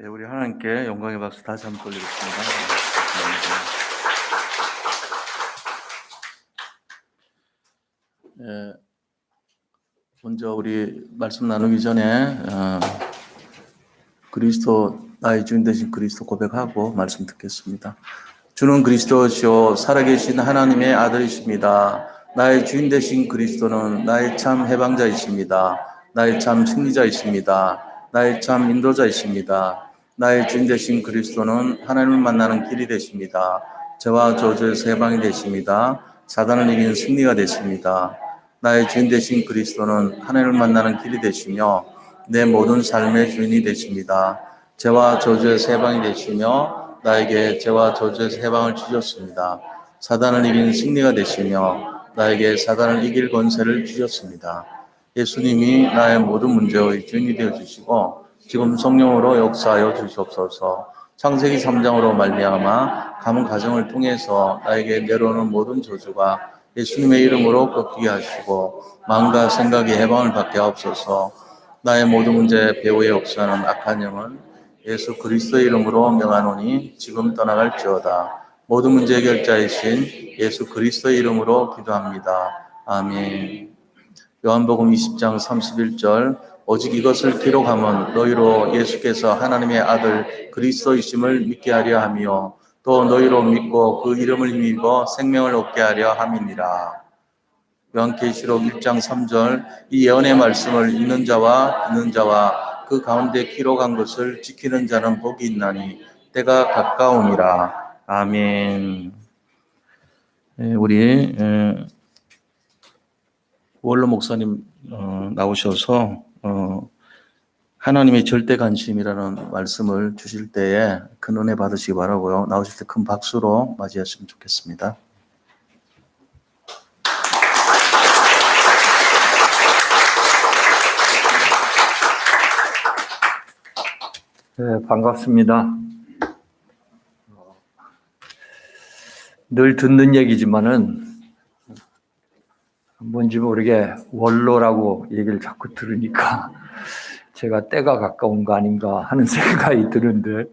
예, 우리 하나님께 영광의 박수 다시 한번 돌리겠습니다. 예, 먼저 우리 말씀 나누기 전에 그리스도 나의 주인 되신 그리스도 고백하고 말씀 듣겠습니다. 주는 그리스도시요 살아계신 하나님의 아들이십니다. 나의 주인 되신 그리스도는 나의 참 해방자이십니다. 나의 참 승리자이십니다. 나의 참 인도자이십니다. 나의 주인 되신 그리스도는 하나님을 만나는 길이 되십니다. 저와 저주에서 해방이 되십니다. 사단을 이기는 승리가 되십니다. 나의 주인 되신 그리스도는 하나님을 만나는 길이 되시며 내 모든 삶의 주인이 되십니다. 죄와 저주에서 해방이 되시며 나에게 죄와 저주에서 해방을 주셨습니다. 사단을 이기는 승리가 되시며 나에게 사단을 이길 권세를 주셨습니다. 예수님이 나의 모든 문제의 주인이 되어주시고 지금 성령으로 역사하여 주시옵소서. 창세기 3장으로 말미암아 가문 가정을 통해서 나에게 내려오는 모든 저주가 예수님의 이름으로 꺾이게 하시고 마음과 생각의 해방을 받게 하옵소서. 나의 모든 문제 배후에 역사하는 악한 영은 예수 그리스도의 이름으로 명하노니 지금 떠나갈지어다. 모든 문제 해결자이신 예수 그리스도의 이름으로 기도합니다. 아멘. 요한복음 20장 31절 오직 이것을 기록함은 너희로 예수께서 하나님의 아들 그리스도이심을 믿게 하려 함이요 또 너희로 믿고 그 이름을 힘입어 생명을 얻게 하려 함이니라. 요한계시록 1장 3절 이 예언의 말씀을 읽는 자와 듣는 자와 그 가운데 기록한 것을 지키는 자는 복이 있나니 때가 가까우니라. 아멘. 우리 원로 목사님 나오셔서 하나님의 절대 관심이라는 말씀을 주실 때에 큰 은혜 받으시기 바라고요. 나오실 때 큰 박수로 맞이하시면 좋겠습니다. 네, 반갑습니다. 늘 듣는 얘기지만은 뭔지 모르게 원로라고 얘기를 자꾸 들으니까 제가 때가 가까운 거 아닌가 하는 생각이 드는데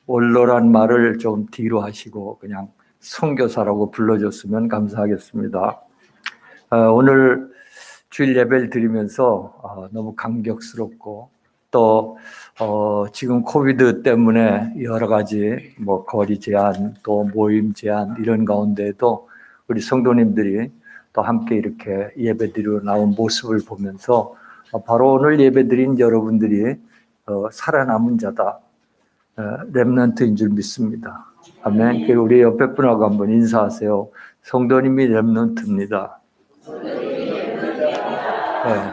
원로란 말을 좀 뒤로 하시고 그냥 선교사라고 불러줬으면 감사하겠습니다. 오늘 주일 예배를 드리면서 너무 감격스럽고 또 지금 코비드 때문에 여러 가지 거리 제한 또 모임 제한 이런 가운데도 우리 성도님들이 또 함께 이렇게 예배드리러 나온 모습을 보면서 바로 오늘 예배드린 여러분들이 살아남은 자다, 렘넌트인 줄 믿습니다. 아멘. 우리 옆에 분하고 한번 인사하세요. 성도님이 렘넌트입니다. 네.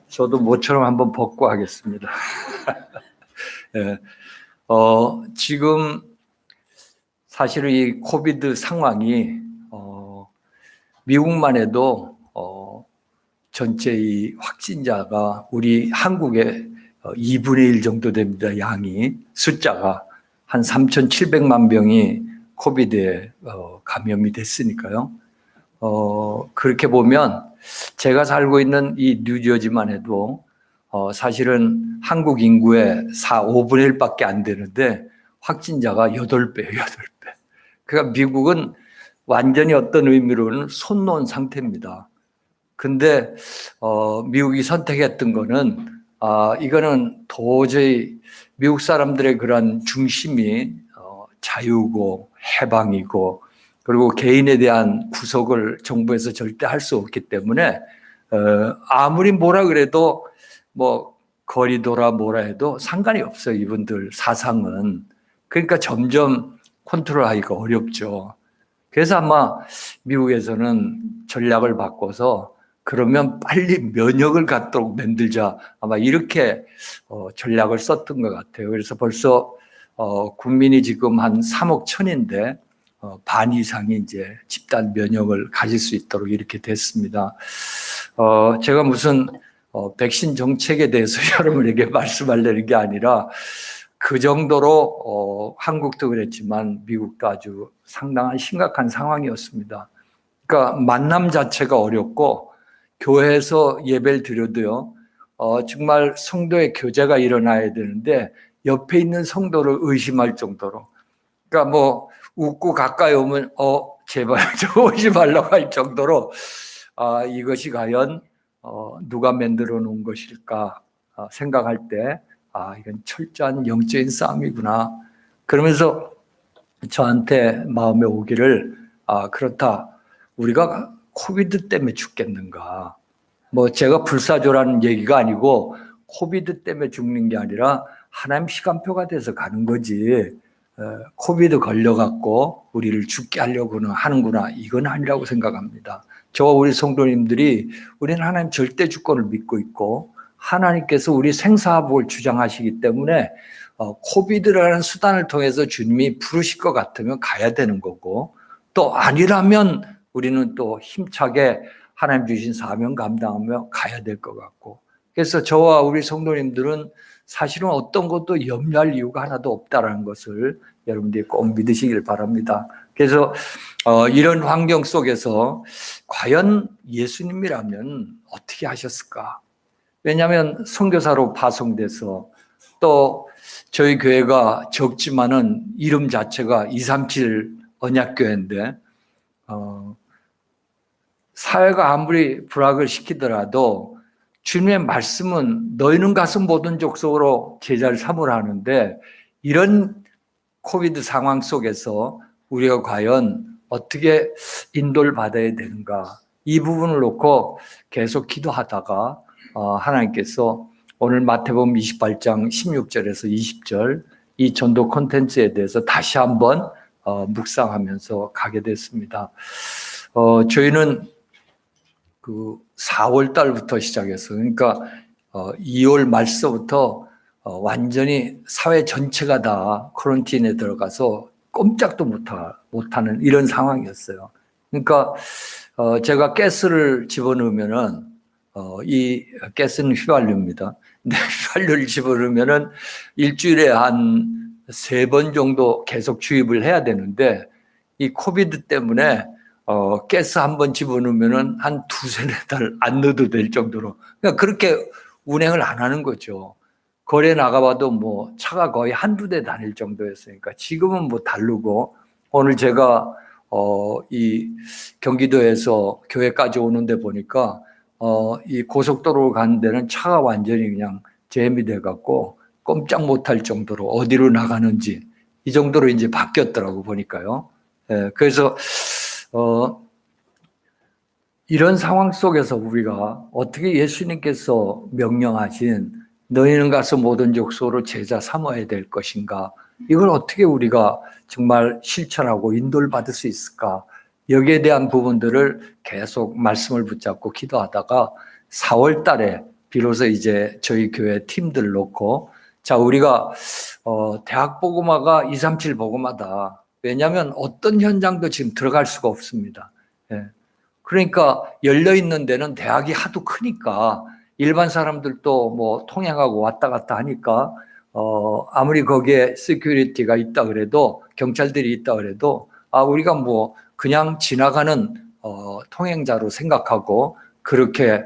저도 모처럼 한번 벗고 하겠습니다. 네. 지금 사실은 이 코비드 상황이 미국만 해도 전체 이 확진자가 우리 한국의 2분의 1 정도 됩니다. 양이 숫자가 한 3,700만 명이 코비드에 감염이 됐으니까요. 그렇게 보면 제가 살고 있는 이 뉴저지만 해도 사실은 한국 인구의 5분의 1밖에 안 되는데 확진자가 8배예요, 8배. 그러니까 미국은 완전히 어떤 의미로는 손 놓은 상태입니다. 근데 미국이 선택했던 거는 이거는 도저히 미국 사람들의 그런 중심이 자유고 해방이고 그리고 개인에 대한 구속을 정부에서 절대 할 수 없기 때문에 아무리 뭐라 그래도 거리도라 뭐라 해도 상관이 없어요. 이분들 사상은. 그러니까 점점 컨트롤하기가 어렵죠. 그래서 아마 미국에서는 전략을 바꿔서 그러면 빨리 면역을 갖도록 만들자 아마 이렇게 전략을 썼던 것 같아요. 그래서 벌써 국민이 지금 한 3억 1천인데 반 이상이 이제 집단 면역을 가질 수 있도록 이렇게 됐습니다. 제가 무슨 백신 정책에 대해서 여러분에게 말씀하려는 게 아니라 그 정도로 한국도 그랬지만 미국도 아주 상당한 심각한 상황이었습니다. 그러니까 만남 자체가 어렵고 교회에서 예배를 드려도요 정말 성도의 교제가 일어나야 되는데 옆에 있는 성도를 의심할 정도로, 그러니까 뭐 웃고 가까이 오면 제발 저 오지 말라고 할 정도로 이것이 과연 누가 만들어 놓은 것일까 생각할 때 이건 철저한 영적인 싸움이구나. 그러면서 저한테 마음에 오기를 그렇다. 우리가 코비드 때문에 죽겠는가. 뭐 제가 불사조라는 얘기가 아니고 코비드 때문에 죽는 게 아니라 하나님 시간표가 돼서 가는 거지. 코비드 걸려갖고 우리를 죽게 하려고는 하는구나. 이건 아니라고 생각합니다. 저와 우리 성도님들이 우리는 하나님 절대 주권을 믿고 있고 하나님께서 우리 생사복을 주장하시기 때문에 코비드라는 수단을 통해서 주님이 부르실 것 같으면 가야 되는 거고, 또 아니라면 우리는 또 힘차게 하나님 주신 사명 감당하며 가야 될 것 같고, 그래서 저와 우리 성도님들은 사실은 어떤 것도 염려할 이유가 하나도 없다라는 것을 여러분들이 꼭 믿으시길 바랍니다. 그래서 이런 환경 속에서 과연 예수님이라면 어떻게 하셨을까? 왜냐하면 선교사로 파송돼서 또 저희 교회가 적지만은 이름 자체가 237 언약교회인데 사회가 아무리 불악을 시키더라도 주님의 말씀은 너희는 가서 모든 족속으로 제자를 삼으라 하는데, 이런 코비드 상황 속에서 우리가 과연 어떻게 인도를 받아야 되는가, 이 부분을 놓고 계속 기도하다가 하나님께서 오늘 마태복음 28장 16절에서 20절 이 전도 콘텐츠에 대해서 다시 한번 묵상하면서 가게 됐습니다. 저희는 그 4월 달부터 시작해서, 그러니까 2월 말서부터 완전히 사회 전체가 다 쿼런틴에 들어가서 꼼짝도 못하는 이런 상황이었어요. 그러니까 제가 가스를 집어넣으면은 이 가스는 휘발유입니다. 근데 휘발유를 집어넣으면은 일주일에 한 3번 정도 계속 주입을 해야 되는데, 이 코비드 때문에 가스 한 번 집어넣으면은 한 2-3달 안 넣어도 될 정도로, 그러니까 그렇게 운행을 안 하는 거죠. 거리에 나가봐도 뭐 차가 거의 한두 대 다닐 정도였으니까. 지금은 뭐 다르고, 오늘 제가 이 경기도에서 교회까지 오는데 보니까 이 고속도로 가는 데는 차가 완전히 그냥 잼이 돼갖고 꼼짝 못할 정도로 어디로 나가는지 이 정도로 이제 바뀌었더라고 보니까요. 그래서 이런 상황 속에서 우리가 어떻게 예수님께서 명령하신 너희는 가서 모든 족속으로 제자 삼아야 될 것인가, 이걸 어떻게 우리가 정말 실천하고 인도를 받을 수 있을까, 여기에 대한 부분들을 계속 말씀을 붙잡고 기도하다가 4월 달에 비로소 이제 저희 교회 팀들 놓고, 자, 우리가 대학 복음화가 237 복음화다. 왜냐하면 어떤 현장도 지금 들어갈 수가 없습니다. 그러니까 열려있는 데는 대학이 하도 크니까 일반 사람들도 뭐 통행하고 왔다 갔다 하니까 아무리 거기에 시큐리티가 있다 그래도, 경찰들이 있다 그래도 우리가 뭐 그냥 지나가는 통행자로 생각하고 그렇게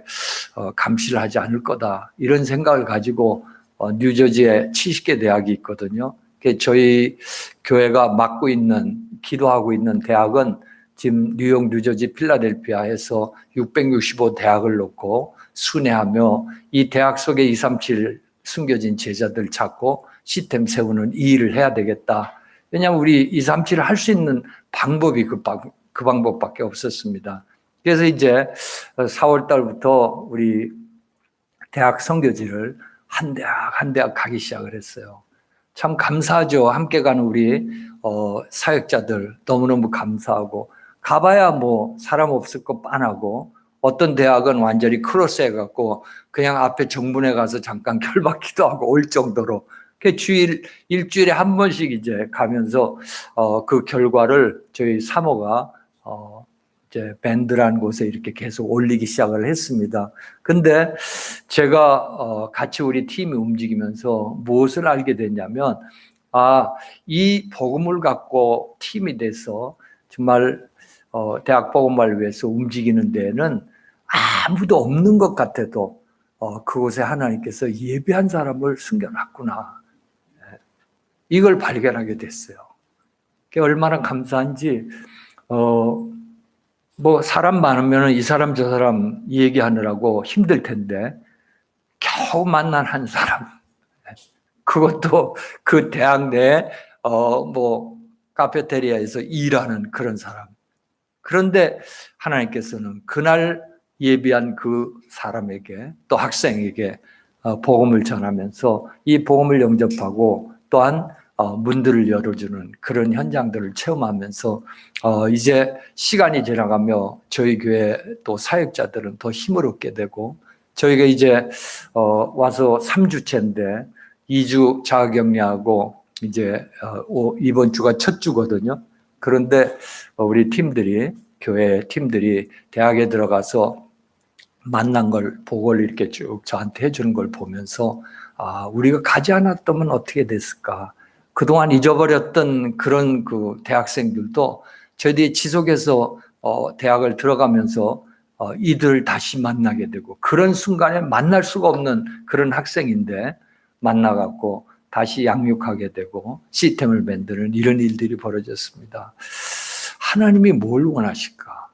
감시를 하지 않을 거다, 이런 생각을 가지고 뉴저지에 70개 대학이 있거든요. 저희 교회가 맡고 있는, 기도하고 있는 대학은 지금 뉴욕, 뉴저지, 필라델피아에서 665 대학을 놓고 순회하며 이 대학 속에 237 숨겨진 제자들 찾고 시스템 세우는 이 일을 해야 되겠다. 왜냐하면 우리 237을 할 수 있는 방법이 그 방법밖에 없었습니다. 그래서 이제 4월 달부터 우리 대학 선교지를 한 대학 한 대학 가기 시작을 했어요. 참 감사하죠. 함께 가는 우리 사역자들 너무너무 감사하고, 가봐야 뭐 사람 없을 거 빤하고, 어떤 대학은 완전히 크로스 해갖고 그냥 앞에 정문에 가서 잠깐 결박기도 하고 올 정도로, 일주일에 한 번씩 이제 가면서 그 결과를 저희 사모가 이제 밴드라는 곳에 이렇게 계속 올리기 시작을 했습니다. 근데 제가 같이 우리 팀이 움직이면서 무엇을 알게 됐냐면, 이 복음을 갖고 팀이 돼서 정말 대학 복음화를 위해서 움직이는 데에는 아무도 없는 것 같아도 그곳에 하나님께서 예비한 사람을 숨겨놨구나. 이걸 발견하게 됐어요. 그게 얼마나 감사한지, 뭐 사람 많으면 이 사람 저 사람 얘기하느라고 힘들 텐데 겨우 만난 한 사람, 그것도 그 대학 내에 뭐 카페테리아에서 일하는 그런 사람. 그런데 하나님께서는 그날 예비한 그 사람에게, 또 학생에게 복음을 전하면서 이 복음을 영접하고 또한 문들을 열어주는 그런 현장들을 체험하면서 이제 시간이 지나가며 저희 교회 또 사역자들은 더 힘을 얻게 되고, 저희가 이제 와서 3주째인데 2주 자가격리하고 이제 이번 주가 첫 주거든요. 그런데 우리 팀들이, 교회 팀들이 대학에 들어가서 만난 걸, 보고를 이렇게 쭉 저한테 해주는 걸 보면서 우리가 가지 않았다면 어떻게 됐을까. 그동안 잊어버렸던 그런 그 대학생들도 저희들이 지속해서 대학을 들어가면서 이들 다시 만나게 되고, 그런 순간에 만날 수가 없는 그런 학생인데 만나갖고 다시 양육하게 되고 시스템을 만드는 이런 일들이 벌어졌습니다. 하나님이 뭘 원하실까?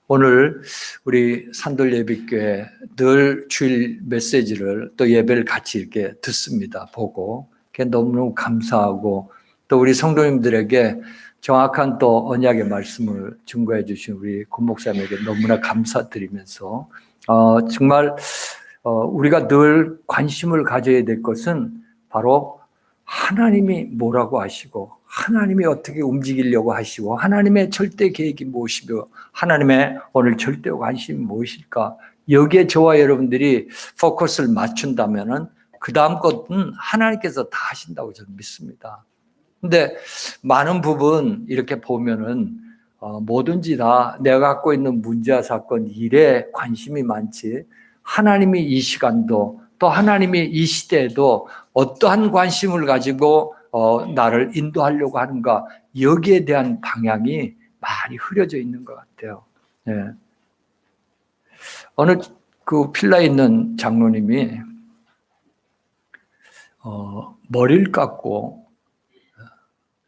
오늘 우리 산돌 예비교회 늘 주일 메시지를 또 예배를 같이 이렇게 듣습니다. 보고 너무너무 감사하고, 또 우리 성도님들에게 정확한 또 언약의 말씀을 증거해 주신 우리 권 목사님에게 너무나 감사드리면서 정말 우리가 늘 관심을 가져야 될 것은 바로 하나님이 뭐라고 하시고, 하나님이 어떻게 움직이려고 하시고, 하나님의 절대 계획이 무엇이며, 하나님의 오늘 절대 관심이 무엇일까? 여기에 저와 여러분들이 포커스를 맞춘다면은 그 다음 것은 하나님께서 다 하신다고 저는 믿습니다. 근데 많은 부분 이렇게 보면은 뭐든지 다 내가 갖고 있는 문제와 사건, 일에 관심이 많지, 하나님이 이 시간도 또 하나님이 이 시대에도 어떠한 관심을 가지고 나를 인도하려고 하는가, 여기에 대한 방향이 많이 흐려져 있는 것 같아요. 네. 어느 그 필라에 있는 장로님이 머리를 깎고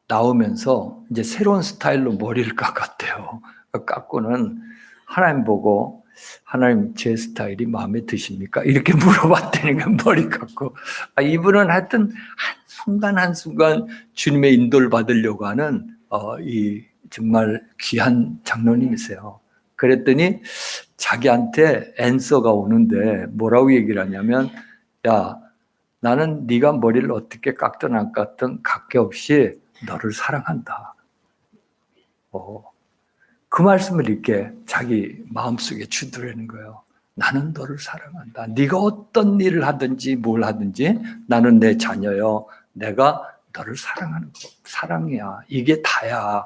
나오면서 이제 새로운 스타일로 머리를 깎았대요. 깎고는 하나님 보고, 하나님 제 스타일이 마음에 드십니까? 이렇게 물어봤다니까, 머리 깎고. 이분은 하여튼 한순간 한순간 주님의 인도를 받으려고 하는 이 정말 귀한 장로님이세요. 그랬더니 자기한테 앤서가 오는데 뭐라고 얘기를 하냐면, 야, 나는 네가 머리를 어떻게 깎든 안 깎든 관계없이 너를 사랑한다. 그 말씀을 이렇게 자기 마음속에 주드라는 거예요. 나는 너를 사랑한다. 네가 어떤 일을 하든지 뭘 하든지 나는 내 자녀요. 내가 너를 사랑하는 거. 사랑이야. 이게 다야.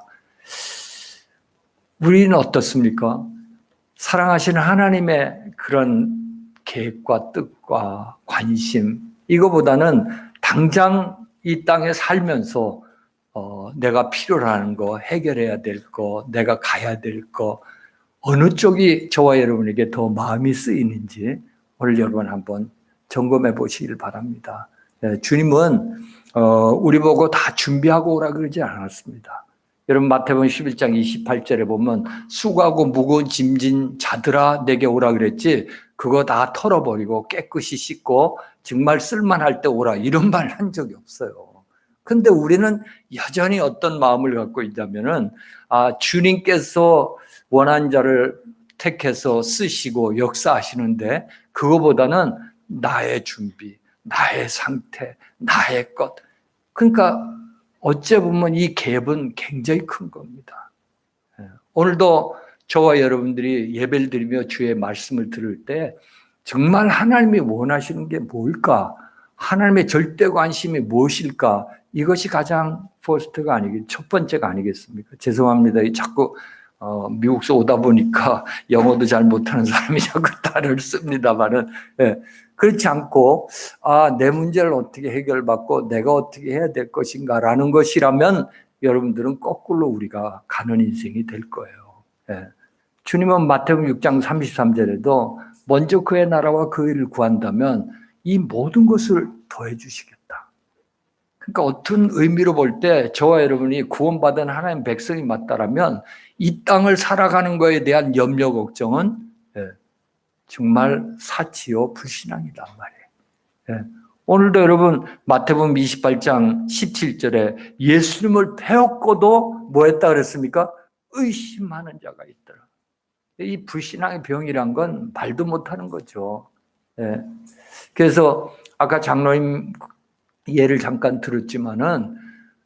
우리는 어떻습니까? 사랑하시는 하나님의 그런 계획과 뜻과 관심, 이거보다는 당장 이 땅에 살면서 내가 필요로 하는 거, 해결해야 될 거, 내가 가야 될 거, 어느 쪽이 저와 여러분에게 더 마음이 쓰이는지 오늘 여러분 한번 점검해 보시길 바랍니다. 주님은 우리 보고 다 준비하고 오라 그러지 않았습니다. 여러분 마태복음 11장 28절에 보면 수고하고 무거운 짐진 자들아 내게 오라 그랬지, 그거 다 털어버리고 깨끗이 씻고 정말 쓸만할 때 오라, 이런 말 한 적이 없어요. 근데 우리는 여전히 어떤 마음을 갖고 있냐면은 주님께서 원한 자를 택해서 쓰시고 역사하시는데, 그거보다는 나의 준비, 나의 상태, 나의 것. 그러니까 어째 보면 이 갭은 굉장히 큰 겁니다. 오늘도 저와 여러분들이 예배를 드리며 주의 말씀을 들을 때 정말 하나님이 원하시는 게 뭘까? 하나님의 절대 관심이 무엇일까? 이것이 가장 퍼스트가 첫 번째가 아니겠습니까? 죄송합니다. 자꾸 미국서 오다 보니까 영어도 잘 못하는 사람이 자꾸 단어를 씁니다만은, 그렇지 않고 내 문제를 어떻게 해결받고 내가 어떻게 해야 될 것인가라는 것이라면 여러분들은 거꾸로 우리가 가는 인생이 될 거예요. 주님은 마태복음 6장 33절에도 먼저 그의 나라와 그 일을 구한다면 이 모든 것을 더해 주시겠다. 그러니까 어떤 의미로 볼 때 저와 여러분이 구원받은 하나님 백성이 맞다라면 이 땅을 살아가는 것에 대한 염려 걱정은 정말 사치요 불신앙이란 말이에요. 오늘도 여러분 마태복음 28장 17절에 예수님을 배웠고도 뭐 했다 그랬습니까? 의심하는 자가 있더라. 이 불신앙의 병이란 건 말도 못하는 거죠. 그래서 아까 장로님 예를 잠깐 들었지만은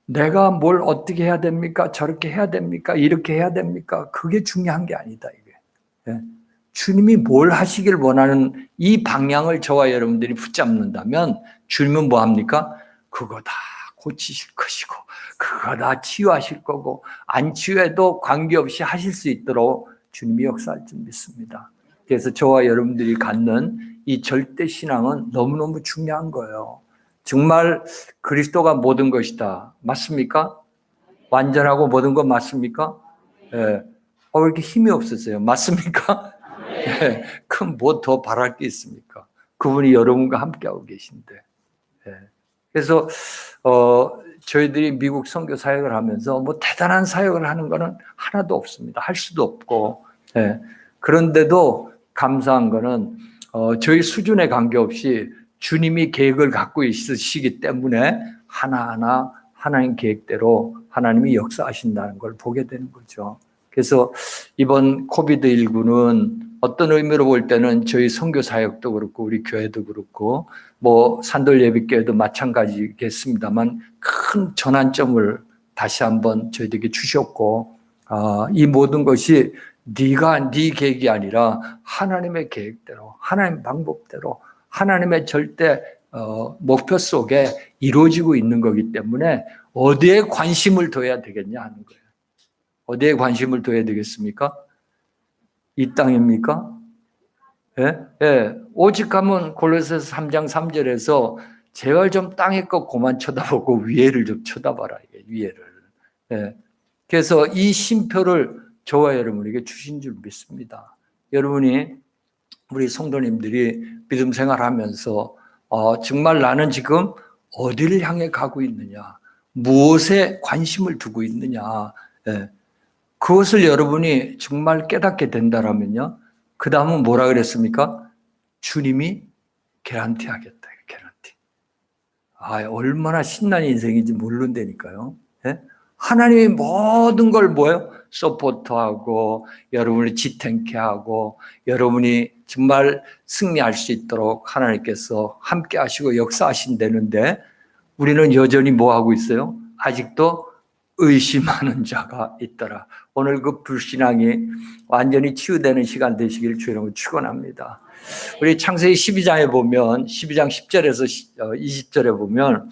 내가 뭘 어떻게 해야 됩니까? 저렇게 해야 됩니까? 이렇게 해야 됩니까? 그게 중요한 게 아니다, 이게. 주님이 뭘 하시길 원하는 이 방향을 저와 여러분들이 붙잡는다면 주님은 뭐 합니까? 그거 다 고치실 것이고 그거 다 치유하실 거고 안 치유해도 관계없이 하실 수 있도록 주님이 역사할 줄 믿습니다. 그래서 저와 여러분들이 갖는 이 절대 신앙은 너무너무 중요한 거예요. 정말 그리스도가 모든 것이다. 맞습니까? 완전하고 모든 것 맞습니까? 왜 이렇게 힘이 없으세요? 맞습니까? 그럼 뭐 더 바랄 게 있습니까? 그분이 여러분과 함께하고 계신데. 그래서 저희들이 미국 선교 사역을 하면서 뭐 대단한 사역을 하는 거는 하나도 없습니다. 할 수도 없고. 그런데도 감사한 거는 저희 수준에 관계없이 주님이 계획을 갖고 있으시기 때문에 하나하나 하나님 계획대로 하나님이 역사하신다는 걸 보게 되는 거죠. 그래서 이번 코비드19는 어떤 의미로 볼 때는 저희 선교 사역도 그렇고 우리 교회도 그렇고 뭐 산돌 예비교회도 마찬가지겠습니다만 큰 전환점을 다시 한번 저희들에게 주셨고 이 모든 것이 네가 네 계획이 아니라 하나님의 계획대로 하나님 방법대로 하나님의 절대 목표 속에 이루어지고 있는 거기 때문에 어디에 관심을 둬야 되겠냐 하는 거예요. 어디에 관심을 둬야 되겠습니까? 이 땅입니까? 오직 하면 골로새서 3장 3절에서 제발 좀 땅의 것 그만 쳐다보고 위에를 좀 쳐다봐라. 위에를. 그래서 이 쉼표를 저와 여러분에게 주신 줄 믿습니다. 여러분이 우리 성도님들이 믿음 생활하면서 정말 나는 지금 어디를 향해 가고 있느냐, 무엇에 관심을 두고 있느냐, 그것을 여러분이 정말 깨닫게 된다라면요, 그 다음은 뭐라 그랬습니까? 주님이 개런티 하겠다. 개런티. 얼마나 신난 인생인지 모른다니까요. 하나님이 모든 걸 뭐예요? 서포트하고 여러분을 지탱케 하고 여러분이 정말 승리할 수 있도록 하나님께서 함께 하시고 역사하신다는데 우리는 여전히 뭐 하고 있어요? 아직도 의심하는 자가 있더라. 오늘 그 불신앙이 완전히 치유되는 시간 되시길 주님으로 축원합니다. 우리 창세기 12장에 보면 12장 10절에서 20절에 보면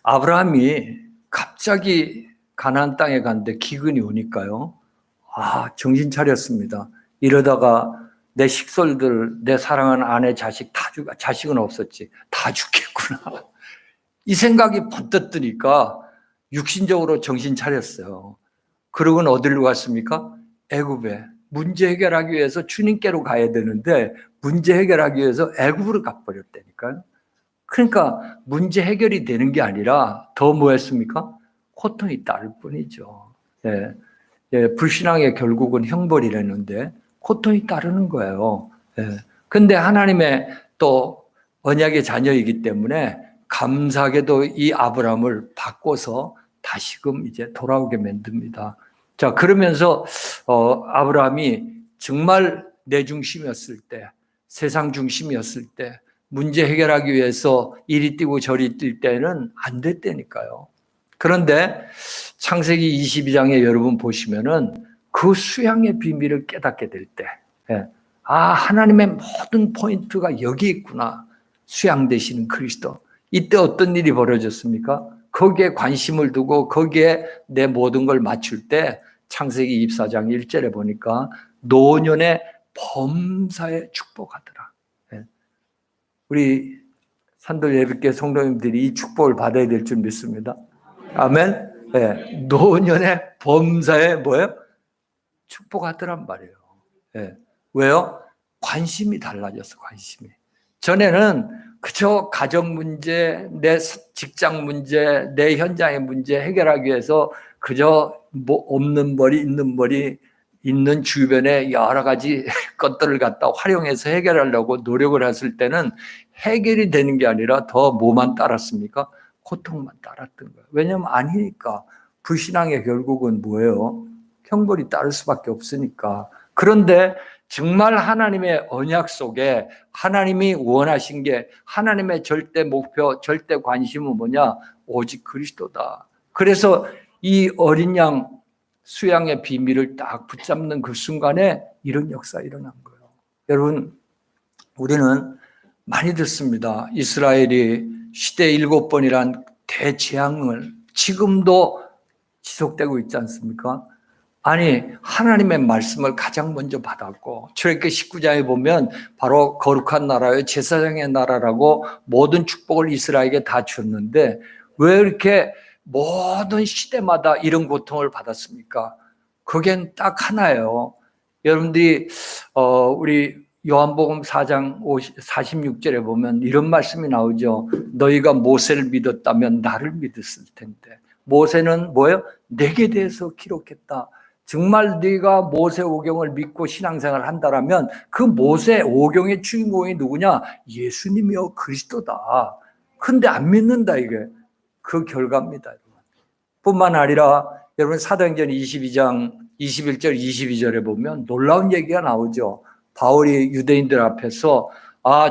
아브라함이 갑자기 가나안 땅에 갔는데 기근이 오니까요. 정신 차렸습니다. 이러다가 내 식솔들, 내 사랑하는 아내, 자식 다 자식은 없었지. 다 죽겠구나. 이 생각이 번뜩 드니까 육신적으로 정신 차렸어요. 그러고는 어디로 갔습니까? 애굽에. 문제 해결하기 위해서 주님께로 가야 되는데 문제 해결하기 위해서 애굽으로 가버렸다니까요. 그러니까 문제 해결이 되는 게 아니라 더 뭐였습니까? 고통이 따를 뿐이죠. 불신앙의 결국은 형벌이라는데 고통이 따르는 거예요. 근데 하나님의 또 언약의 자녀이기 때문에 감사하게도 이 아브라함을 바꿔서 다시금 이제 돌아오게 만듭니다. 자, 그러면서 아브라함이 정말 내 중심이었을 때, 세상 중심이었을 때, 문제 해결하기 위해서 이리 뛰고 저리 뛸 때는 안 됐다니까요. 그런데 창세기 22장에 여러분 보시면은 그 수양의 비밀을 깨닫게 될 때, 하나님의 모든 포인트가 여기 있구나. 수양되시는 그리스도. 이때 어떤 일이 벌어졌습니까? 거기에 관심을 두고 거기에 내 모든 걸 맞출 때 창세기 24장 1절에 보니까 노년의 범사에 축복하더라. 우리 산돌 예비교회 성도님들이 이 축복을 받아야 될 줄 믿습니다. 아멘. 노년의 범사에 뭐예요? 축복하더란 말이에요. 예. 왜요? 관심이 달라졌어, 관심이. 전에는 그저 가정 문제, 내 직장 문제, 내 현장의 문제 해결하기 위해서 그저 뭐 없는 머리, 있는 머리, 있는 주변에 여러 가지 것들을 갖다 활용해서 해결하려고 노력을 했을 때는 해결이 되는 게 아니라 더 뭐만 따랐습니까? 고통만 따랐던 거예요. 왜냐하면 아니니까. 불신앙의 결국은 뭐예요? 형벌이 따를 수밖에 없으니까. 그런데 정말 하나님의 언약 속에 하나님이 원하신 게 하나님의 절대 목표, 절대 관심은 뭐냐? 오직 그리스도다. 그래서 이 어린 양 수양의 비밀을 딱 붙잡는 그 순간에 이런 역사 일어난 거예요. 여러분, 우리는 많이 듣습니다. 이스라엘이 시대 7번이란 대재앙을 지금도 지속되고 있지 않습니까? 아니, 하나님의 말씀을 가장 먼저 받았고, 출애굽기 19장에 보면 바로 거룩한 나라요, 제사장의 나라라고 모든 축복을 이스라엘에게 다 줬는데 왜 이렇게 모든 시대마다 이런 고통을 받았습니까? 그게 딱 하나예요. 여러분들이 우리 요한복음 4장 46절에 보면 이런 말씀이 나오죠. 너희가 모세를 믿었다면 나를 믿었을 텐데. 모세는 뭐예요? 내게 대해서 기록했다. 정말 네가 모세 오경을 믿고 신앙생활을 한다라면 그 모세 오경의 주인공이 누구냐? 예수님이요, 그리스도다. 근데 안 믿는다, 이게. 그 결과입니다, 여러분. 뿐만 아니라 여러분 사도행전 22장 21절 22절에 보면 놀라운 얘기가 나오죠. 바울이 유대인들 앞에서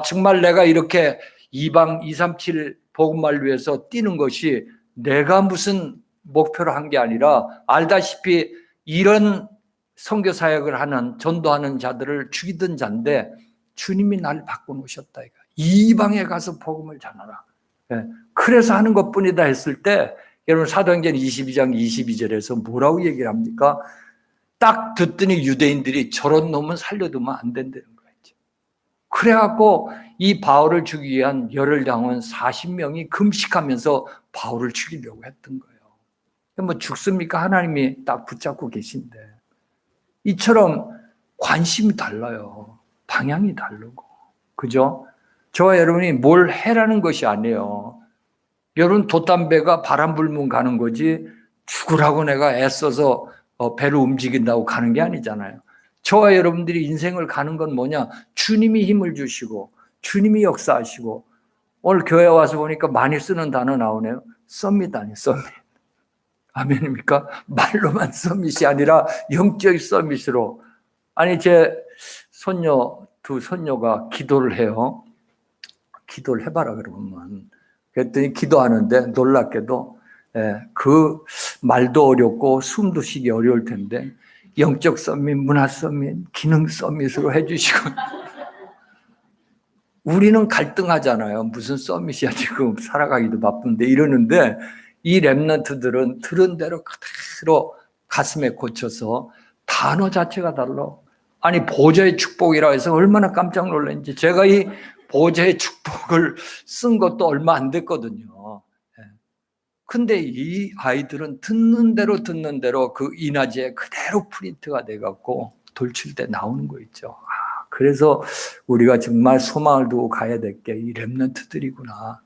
정말 내가 이렇게 이방 237 복음을 위해서 뛰는 것이 내가 무슨 목표로 한 게 아니라 알다시피 이런 선교 사역을 하는 전도하는 자들을 죽이던 자인데 주님이 날 바꿔놓으셨다. 이방에 가서 복음을 전하라. 그래서 하는 것뿐이다 했을 때 여러분 사도행전 22장 22절에서 뭐라고 얘기를 합니까? 딱 듣더니 유대인들이 저런 놈은 살려두면 안 된다는 거였죠. 그래갖고 이 바울을 죽이기 위한 열혈당원 40명이 금식하면서 바울을 죽이려고 했던 거예요. 뭐 죽습니까? 하나님이 딱 붙잡고 계신데. 이처럼 관심이 달라요. 방향이 다르고. 그죠? 저와 여러분이 뭘 해라는 것이 아니에요. 여러분 돛담배가 바람 불면 가는 거지 죽으라고 내가 애써서 배를 움직인다고 가는 게 아니잖아요. 저와 여러분들이 인생을 가는 건 뭐냐? 주님이 힘을 주시고 주님이 역사하시고 오늘 교회 와서 보니까 많이 쓰는 단어 나오네요. 썸밋 아니에요. 썸밋. 아멘입니까? 말로만 썸밋이 아니라 영적 썸밋으로. 아니 제 두 손녀가 기도를 해요. 기도를 해봐라 그러면. 그랬더니 기도하는데 놀랍게도 그 말도 어렵고 숨도 쉬기 어려울 텐데 영적 썸밋, 문화 썸밋, 기능 썸밋으로 해주시고 우리는 갈등하잖아요. 무슨 썸밋이야 지금 살아가기도 바쁜데 이러는데 이 렘넌트들은 들은 대로 그대로 가슴에 꽂혀서 단어 자체가 달라. 아니 보좌의 축복이라 해서 얼마나 깜짝 놀랐는지 제가 이 보좌의 축복을 쓴 것도 얼마 안 됐거든요. 근데 이 아이들은 듣는 대로 그 인화지에 그대로 프린트가 돼갖고 돌출돼 나오는 거 있죠. 그래서 우리가 정말 소망을 두고 가야 될 게 이 렘넌트들이구나.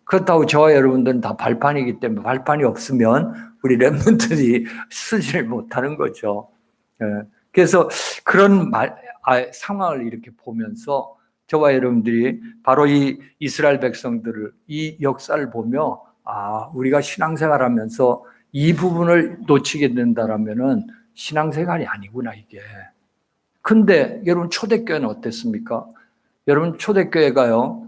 그렇다고 저와 여러분들은 다 발판이기 때문에 발판이 없으면 우리 렘넌트들이 쓰지를 못하는 거죠. 그래서 그런 상황을 이렇게 보면서 저와 여러분들이 바로 이 이스라엘 백성들을 이 역사를 보며 우리가 신앙생활하면서 이 부분을 놓치게 된다라면은 신앙생활이 아니구나 이게. 근데 여러분 초대교회는 어땠습니까? 여러분 초대교회가요.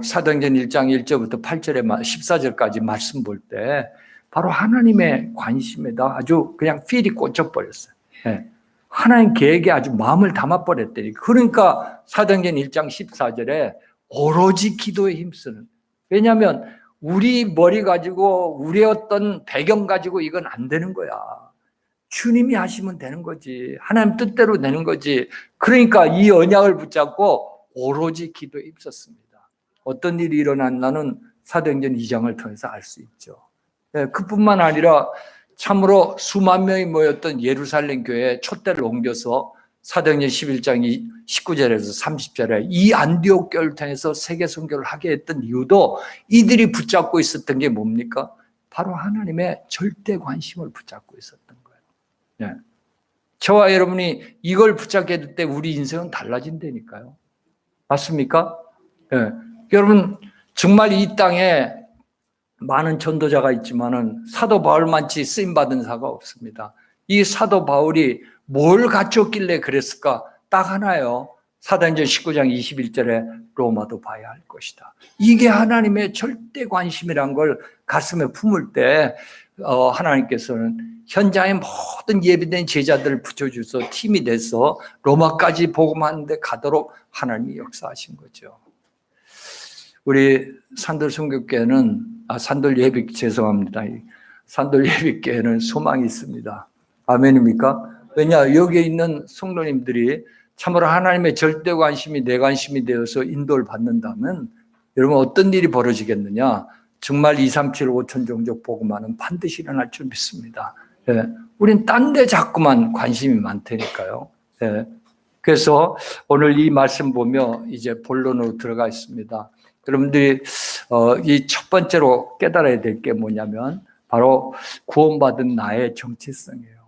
사도행전 1장 1절부터 8절에 14절까지 말씀 볼 때 바로 하나님의 관심에다 아주 그냥 필이 꽂혀버렸어요. 하나님 계획에 아주 마음을 담아버렸더니 그러니까 사도행전 1장 14절에 오로지 기도에 힘쓰는. 왜냐하면 우리 머리 가지고 우리 어떤 배경 가지고 이건 안 되는 거야. 주님이 하시면 되는 거지. 하나님 뜻대로 되는 거지. 그러니까 이 언약을 붙잡고 오로지 기도에 힘썼습니다. 어떤 일이 일어났나는 사도행전 2장을 통해서 알 수 있죠. 그뿐만 아니라 참으로 수만 명이 모였던 예루살렘 교회에 촛대를 옮겨서 사도행전 11장 19절에서 30절에 이 안디옥 교회를 통해서 세계 선교를 하게 했던 이유도 이들이 붙잡고 있었던 게 뭡니까? 바로 하나님의 절대 관심을 붙잡고 있었던 거예요. 네. 저와 여러분이 이걸 붙잡게 될 때 우리 인생은 달라진다니까요. 맞습니까? 네. 여러분 정말 이 땅에 많은 전도자가 있지만은 사도 바울만치 쓰임 받은 사가 없습니다. 이 사도 바울이 뭘 갖췄길래 그랬을까? 딱 하나요. 사도행전 19장 21절에 로마도 봐야 할 것이다. 이게 하나님의 절대 관심이란 걸 가슴에 품을 때 하나님께서는 현장의 모든 예비된 제자들을 붙여주셔서 팀이 돼서 로마까지 복음하는데 가도록 하나님이 역사하신 거죠. 우리 산돌 선교교회는 산돌 예비 죄송합니다. 산돌 예비교회는 소망이 있습니다. 아멘입니까? 왜냐 여기에 있는 성도님들이 참으로 하나님의 절대 관심이 내 관심이 되어서 인도를 받는다면 여러분 어떤 일이 벌어지겠느냐? 정말 2, 3, 7, 5천 종족 복음화는 반드시 일어날 줄 믿습니다. 예. 우린 딴 데 자꾸만 관심이 많다니까요. 예. 그래서 오늘 이 말씀 보며 이제 본론으로 들어가 있습니다. 여러분들이 이 첫 번째로 깨달아야 될 게 뭐냐면 바로 구원받은 나의 정체성이에요.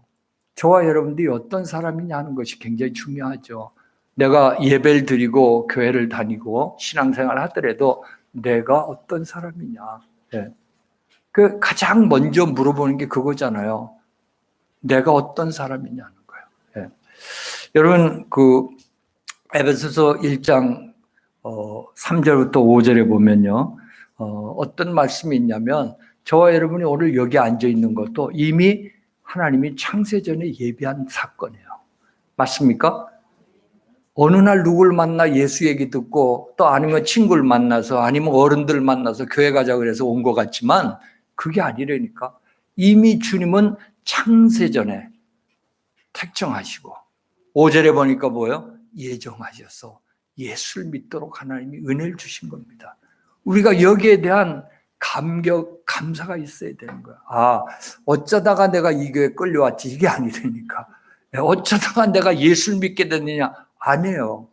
저와 여러분들이 어떤 사람이냐 하는 것이 굉장히 중요하죠. 내가 예배를 드리고 교회를 다니고 신앙생활을 하더라도 내가 어떤 사람이냐. 네. 그 가장 먼저 물어보는 게 그거잖아요. 내가 어떤 사람이냐는 거예요. 네. 여러분 그 에베소서 1장 3절부터 5절에 보면요. 어떤 말씀이 있냐면 저와 여러분이 오늘 여기 앉아 있는 것도 이미 하나님이 창세전에 예비한 사건이에요. 맞습니까? 어느 날 누굴 만나 예수 얘기 듣고 또 아니면 친구를 만나서 아니면 어른들 만나서 교회 가자 그래서 온 것 같지만 그게 아니라니까. 이미 주님은 창세전에 택정하시고 5절에 보니까 뭐예요? 예정하셔서 예수를 믿도록 하나님이 은혜를 주신 겁니다. 우리가 여기에 대한 감격, 감사가 있어야 되는 거야. 어쩌다가 내가 이 교회에 끌려왔지 이게 아니라니까. 어쩌다가 내가 예수를 믿게 됐느냐? 아니에요.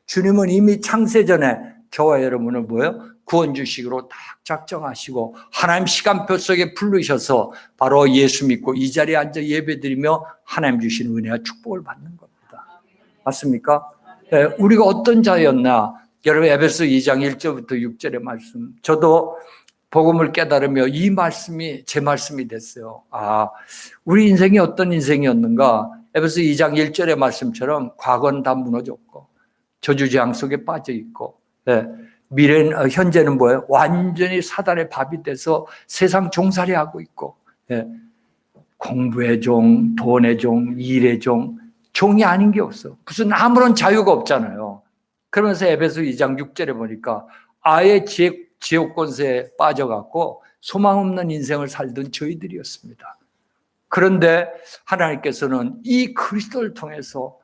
주님은 이미 창세전에 저와 여러분을 뭐예요? 구원 주식으로 딱 작정하시고 하나님 시간표 속에 부르셔서 바로 예수 믿고 이 자리에 앉아 예배드리며 하나님 주신 은혜와 축복을 받는 겁니다. 맞습니까? 네, 우리가 어떤 자였나? 여러분 에베소 2장 1절부터 6절의 말씀 저도 복음을 깨달으며 이 말씀이 제 말씀이 됐어요. 우리 인생이 어떤 인생이었는가? 에베소 2장 1절의 말씀처럼 과거는 다 무너졌고 저주재앙 속에 빠져 있고 미래는 현재는 뭐예요? 완전히 사단의 밥이 돼서 세상 종살이하고 있고 공부의 종, 돈의 종, 일의 종, 종이 아닌 게 없어. 무슨 아무런 자유가 없잖아요. 그러면서 에베소 2장 6절에 보니까 아예 지옥 권세에 빠져갖고 소망 없는 인생을 살던 저희들이었습니다. 그런데 하나님께서는 이 그리스도를 통해서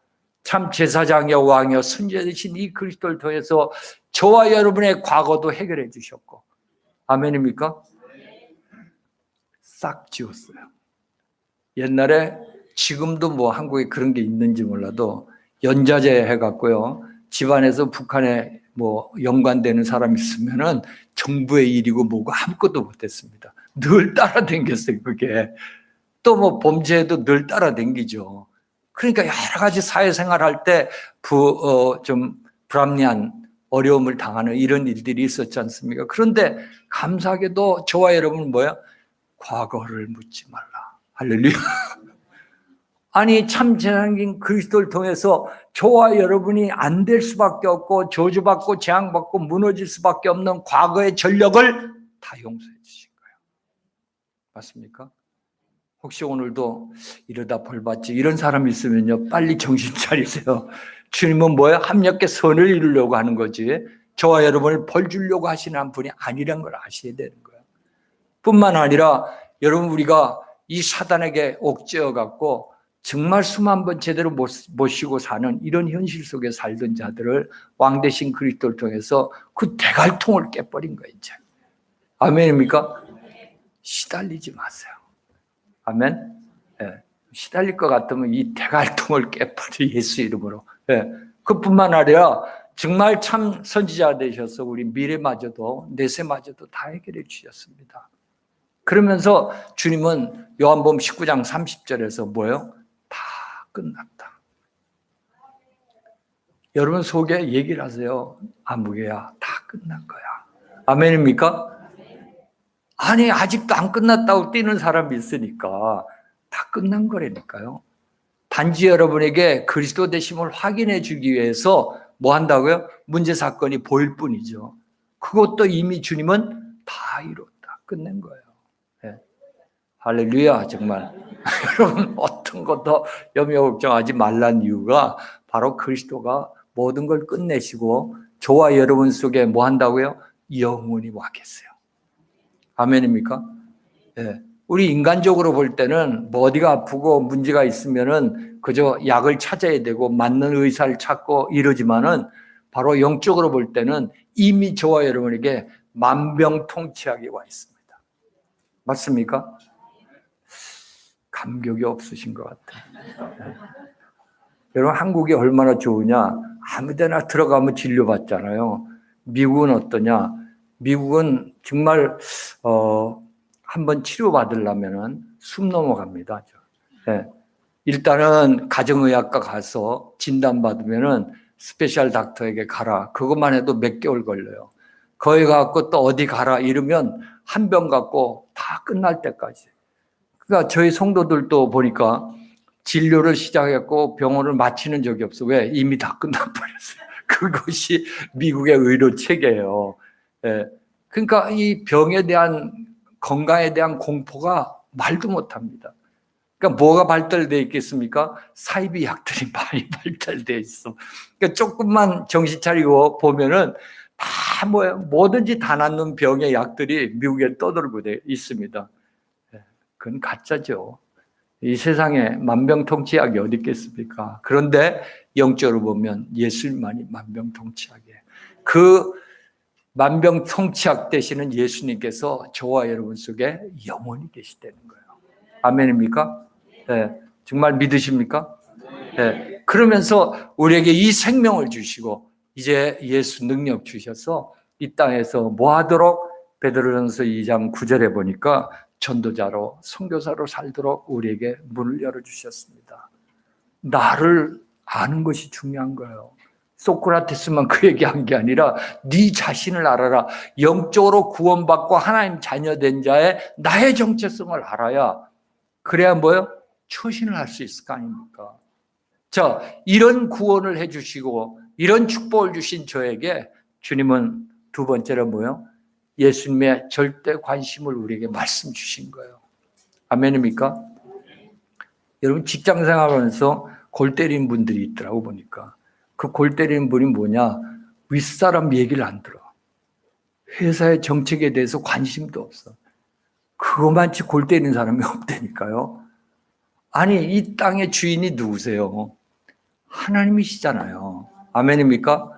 참 제사장이여 왕이여 선지자 되신 이 그리스도를 통해서 저와 여러분의 과거도 해결해 주셨고 아멘입니까? 싹 지웠어요. 옛날에 지금도 뭐 한국에 그런 게 있는지 몰라도 연자제 해갖고요. 집안에서 북한에 뭐 연관되는 사람이 있으면은 정부의 일이고 뭐고 아무것도 못했습니다. 늘 따라다녔어요, 그게. 또 뭐 범죄에도 늘 따라다니죠. 그러니까 여러 가지 사회생활 할 때 좀 불합리한 어려움을 당하는 이런 일들이 있었지 않습니까? 그런데 감사하게도 저와 여러분은 뭐야? 과거를 묻지 말라. 할렐루야. 아니 참 재앙인 그리스도를 통해서 저와 여러분이 안 될 수밖에 없고 저주받고 재앙받고 무너질 수밖에 없는 과거의 전력을 다 용서해 주신 거예요. 맞습니까? 혹시 오늘도 이러다 벌받지 이런 사람이 있으면요 빨리 정신 차리세요. 주님은 뭐예요? 합력의 선을 이루려고 하는 거지 저와 여러분을 벌 주려고 하시는 분이 아니란 걸 아셔야 되는 거예요. 뿐만 아니라 여러분 우리가 이 사단에게 옥죄어 갖고 정말 숨 한 번 제대로 못 쉬고 사는 이런 현실 속에 살던 자들을 왕 대신 그리스도를 통해서 그 대갈통을 깨버린 거예요. 이제. 아멘입니까? 시달리지 마세요. 아멘. 예. 시달릴 것 같으면 이 대갈통을 깨버려 예수 이름으로. 예. 그뿐만 아니라 정말 참 선지자 되셔서 우리 미래마저도 내세마저도 다 해결해 주셨습니다. 그러면서 주님은 요한복음 19장 30절에서 뭐예요? 다 끝났다. 여러분 속에 얘기를 하세요. 아무개야, 다 끝난 거야. 아멘입니까? 아니 아직도 안 끝났다고 뛰는 사람이 있으니까 다 끝난 거라니까요. 단지 여러분에게 그리스도 되심을 확인해 주기 위해서 뭐 한다고요? 문제 사건이 보일 뿐이죠. 그것도 이미 주님은 다 이뤘다. 끝낸 거예요. 네. 할렐루야 정말. 여러분 어떤 것도 염려 걱정하지 말란 이유가 바로 그리스도가 모든 걸 끝내시고 저와 여러분 속에 뭐 한다고요? 영원히 와 계세요. 아멘입니까? 네. 우리 인간적으로 볼 때는 뭐 어디가 아프고 문제가 있으면은 그저 약을 찾아야 되고 맞는 의사를 찾고 이러지만은 바로 영적으로 볼 때는 이미 저와 여러분에게 만병통치약이 와 있습니다. 맞습니까? 감격이 없으신 것 같아요. 네. 여러분 한국이 얼마나 좋으냐? 아무데나 들어가면 진료받잖아요. 미국은 어떠냐? 미국은 정말 한번 치료받으려면은 숨 넘어갑니다. 네. 일단은 가정의학과 가서 진단받으면은 스페셜 닥터에게 가라. 그것만 해도 몇 개월 걸려요. 거기 가고 또 어디 가라 이러면 한 병 갖고 다 끝날 때까지. 그러니까 저희 성도들도 보니까 진료를 시작했고 병원을 마치는 적이 없어. 왜? 이미 다 끝나버렸어요. 그것이 미국의 의료 체계예요. 예. 그러니까 이 병에 대한 건강에 대한 공포가 말도 못합니다. 그러니까 뭐가 발달되어 있겠습니까? 사이비 약들이 많이 발달되어 있어. 그러니까 조금만 정신 차리고 보면은 다 뭐든지 다 낫는 병의 약들이 미국에 떠돌고 있습니다. 그건 가짜죠. 이 세상에 만병통치약이 어디 있겠습니까? 그런데 영적으로 보면 예수님만이 만병통치약이에요. 그 만병통치약 되시는 예수님께서 저와 여러분 속에 영원히 계시다는 거예요. 아멘입니까? 네. 정말 믿으십니까? 네. 그러면서 우리에게 이 생명을 주시고 이제 예수 능력 주셔서 이 땅에서 뭐 하도록 베드로전서 2장 9절에 보니까 전도자로 선교사로 살도록 우리에게 문을 열어주셨습니다. 나를 아는 것이 중요한 거예요. 소크라테스만 그 얘기한 게 아니라 네 자신을 알아라. 영적으로 구원받고 하나님 자녀된 자의 나의 정체성을 알아야 그래야 뭐요? 초신을 할 수 있을 거 아닙니까? 자, 이런 구원을 해주시고 이런 축복을 주신 저에게 주님은 두 번째로 뭐요? 예수님의 절대 관심을 우리에게 말씀 주신 거예요. 아멘입니까? 여러분 직장 생활하면서 골 때리는 분들이 있더라고 보니까 그 골 때리는 분이 뭐냐? 윗사람 얘기를 안 들어. 회사의 정책에 대해서 관심도 없어. 그거만치 골 때리는 사람이 없다니까요. 아니 이 땅의 주인이 누구세요? 하나님이시잖아요. 아멘입니까?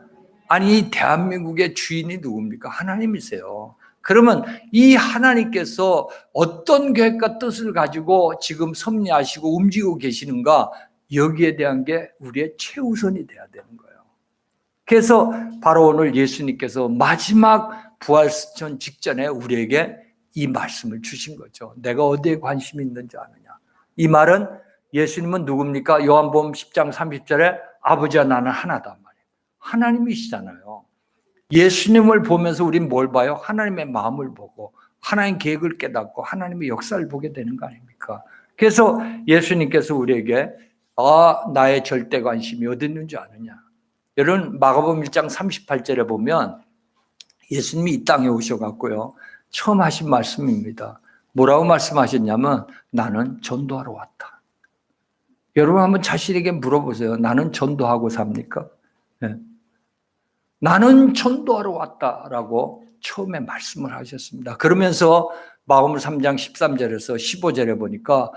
아니 이 대한민국의 주인이 누굽니까? 하나님이세요. 그러면 이 하나님께서 어떤 계획과 뜻을 가지고 지금 섭리하시고 움직이고 계시는가? 여기에 대한 게 우리의 최우선이 돼야 되는 거예요. 그래서 바로 오늘 예수님께서 마지막 부활전 직전에 우리에게 이 말씀을 주신 거죠. 내가 어디에 관심이 있는지 아느냐. 이 말은 예수님은 누굽니까? 요한복음 10장 30절에 아버지와 나는 하나다 말이에요. 하나님이시잖아요. 예수님을 보면서 우리는 뭘 봐요? 하나님의 마음을 보고 하나님 계획을 깨닫고 하나님의 역사를 보게 되는 거 아닙니까? 그래서 예수님께서 우리에게 나의 절대 관심이 어디 있는지 아느냐. 여러분 마가복음 1장 38절에 보면 예수님이 이 땅에 오셔갖고요. 처음 하신 말씀입니다. 뭐라고 말씀하셨냐면 나는 전도하러 왔다. 여러분 한번 자신에게 물어보세요. 나는 전도하고 삽니까? 네. 나는 전도하러 왔다라고 처음에 말씀을 하셨습니다. 그러면서 마가복음 3장 13절에서 15절에 보니까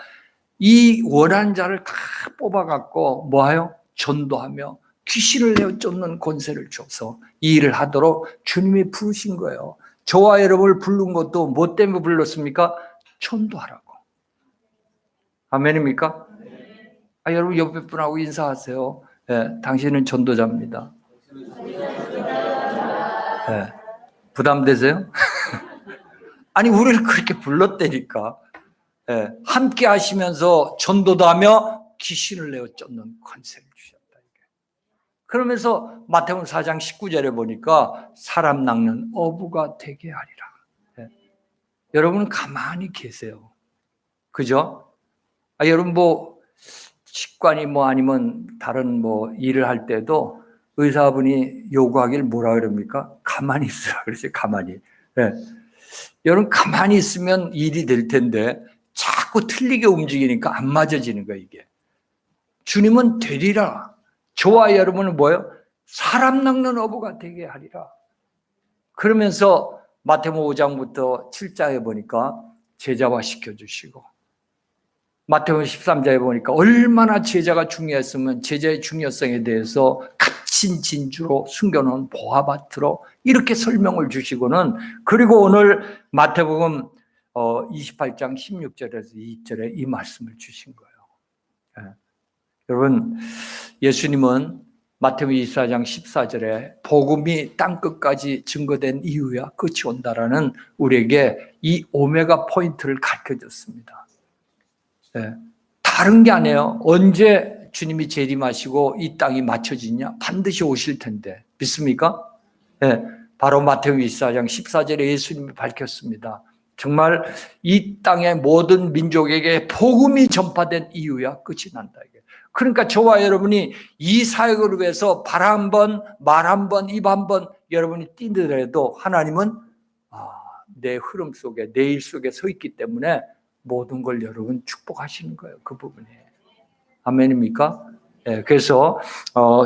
이 원하는 자를 다 뽑아갖고 뭐하여? 전도하며 귀신을 내어 쫓는 권세를 줘서 이 일을 하도록 주님이 부르신 거예요. 저와 여러분을 부른 것도 뭐 때문에 불렀습니까? 전도하라고. 아멘입니까? 여러분 옆에 분하고 인사하세요. 당신은 전도자입니다. 부담되세요? 아니 우리를 그렇게 불렀다니까. 함께 하시면서 전도도 하며 귀신을 내어 쫓는 권세를 주셨다. 그러면서 마태복음 4장 19절에 보니까 사람 낚는 어부가 되게 하리라. 여러분은 가만히 계세요. 그죠? 여러분 치과니 아니면 다른 일을 할 때도 의사분이 요구하길 뭐라 그럽니까? 가만히 있으라 그러지, 가만히. 여러분 가만히 있으면 일이 될 텐데 자꾸 틀리게 움직이니까 안 맞아지는 거예요, 이게. 주님은 되리라. 저와 여러분은 뭐예요? 사람 낚는 어부가 되게 하리라. 그러면서 마태복음 5장부터 7장에 보니까 제자화 시켜주시고, 마태복음 13장에 보니까 얼마나 제자가 중요했으면 제자의 중요성에 대해서 값진 진주로 숨겨놓은 보화밭으로 이렇게 설명을 주시고는, 그리고 오늘 마태복음 28장 16절에서 20절에 이 말씀을 주신 거예요. 여러분, 예수님은 마태복음 24장 14절에 복음이 땅끝까지 증거된 이후야 끝이 온다라는 우리에게 이 오메가 포인트를 가르쳐줬습니다. 다른 게 아니에요. 언제 주님이 재림하시고 이 땅이 맞춰지냐? 반드시 오실 텐데. 믿습니까? 바로 마태복음 24장 14절에 예수님이 밝혔습니다. 정말 이 땅의 모든 민족에게 복음이 전파된 이후야 끝이 난다. 그러니까 저와 여러분이 이 사역을 위해서 발 한 번, 말 한 번, 입 한 번 여러분이 뛰더라도 하나님은 내 흐름 속에, 내 일 속에 서 있기 때문에 모든 걸 여러분 축복하시는 거예요. 그 부분이. 아멘입니까? 그래서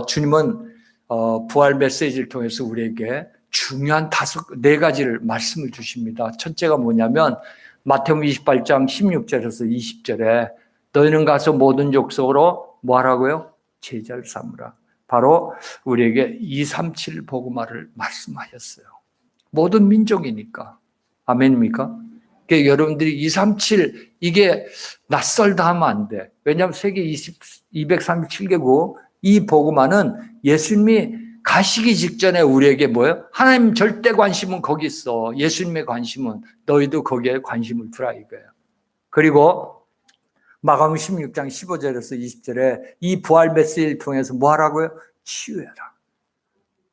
주님은 부활 메시지를 통해서 우리에게 중요한 4가지를 말씀을 주십니다. 첫째가 뭐냐면 마태복음 28장 16절에서 20절에 너희는 가서 모든 족속으로 뭐 하라고요? 제자를 삼으라. 바로 우리에게 237 복음화를 말씀하셨어요. 모든 민족이니까. 아멘입니까? 그러니까 여러분들이 237 이게 낯설다 하면 안 돼. 왜냐하면 세계 237개국 이 복음화는 예수님이 가시기 직전에 우리에게 뭐예요? 하나님 절대 관심은 거기 있어. 예수님의 관심은 너희도 거기에 관심을 두라 이거예요. 그리고 마가복음 16장 15절에서 20절에 이 부활 메시지를 통해서 뭐 하라고요? 치유해라.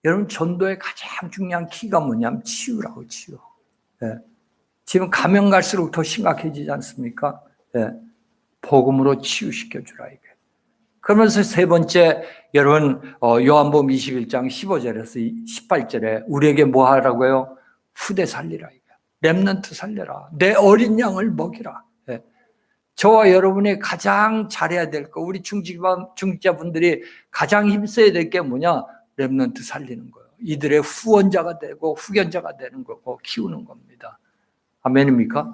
여러분 전도의 가장 중요한 키가 뭐냐면 치유라고, 치유. 지금 가면 갈수록 더 심각해지지 않습니까? 복음으로 치유시켜주라 이게. 그러면서 세 번째, 여러분 요한복음 21장 15절에서 18절에 우리에게 뭐 하라고요? 후대 살리라 이게. 렘넌트 살려라. 내 어린 양을 먹이라. 저와 여러분이 가장 잘해야 될 거, 우리 중직자분들이 가장 힘써야 될 게 뭐냐? 렘넌트 살리는 거예요. 이들의 후원자가 되고 후견자가 되는 거고 키우는 겁니다. 아멘입니까?